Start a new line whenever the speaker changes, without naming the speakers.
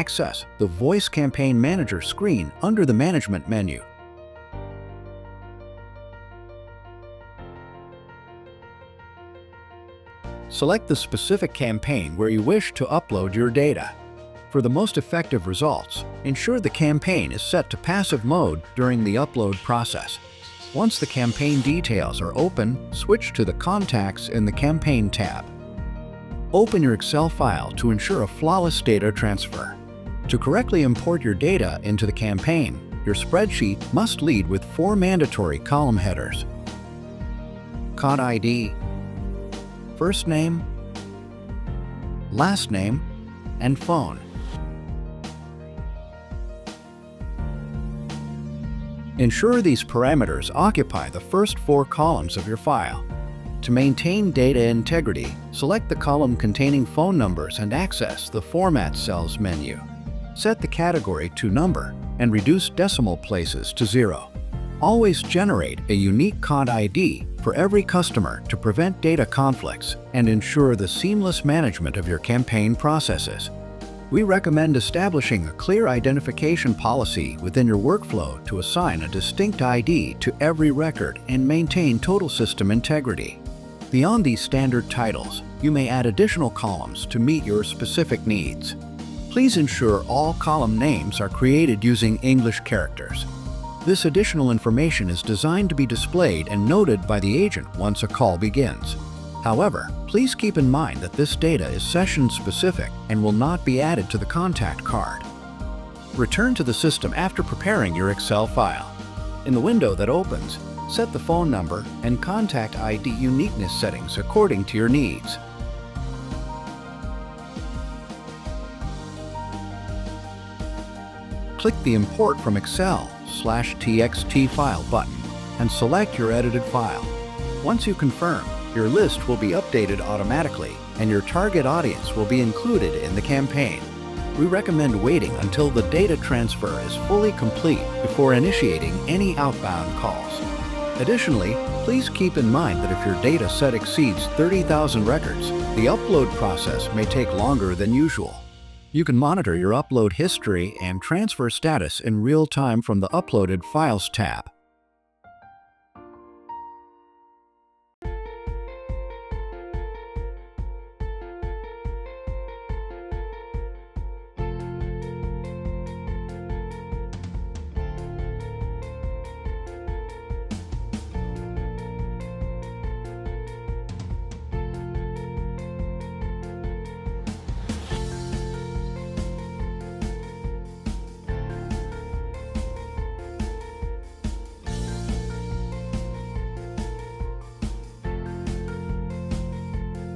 access the Voice Campaign Manager screen under the Management menu. Select the specific campaign where you wish to upload your data. For the most effective results, ensure the campaign is set to passive mode during the upload process. Once the campaign details are open, switch to the Contacts in the Campaign tab. Open your Excel file to ensure a flawless data transfer. To correctly import your data into the campaign, your spreadsheet must lead with 4 mandatory column headers: Cod ID, first name, last name, and phone. Ensure these parameters occupy the first 4 columns of your file. To maintain data integrity, select the column containing phone numbers and access the Format Cells menu. Set the category to number and reduce decimal places to 0. Always generate a unique Cod ID for every customer to prevent data conflicts and ensure the seamless management of your campaign processes. We recommend establishing a clear identification policy within your workflow to assign a distinct ID to every record and maintain total system integrity. Beyond these standard titles, you may add additional columns to meet your specific needs. Please ensure all column names are created using English characters. This additional information is designed to be displayed and noted by the agent once a call begins. However, please keep in mind that this data is session-specific and will not be added to the contact card. Return to the system after preparing your Excel file. In the window that opens, set the phone number and contact ID uniqueness settings according to your needs. Click the Import from Excel/TXT file button and select your edited file. Once you confirm, your list will be updated automatically and your target audience will be included in the campaign. We recommend waiting until the data transfer is fully complete before initiating any outbound calls. Additionally, please keep in mind that if your data set exceeds 30,000 records, the upload process may take longer than usual. You can monitor your upload history and transfer status in real time from the Uploaded Files tab.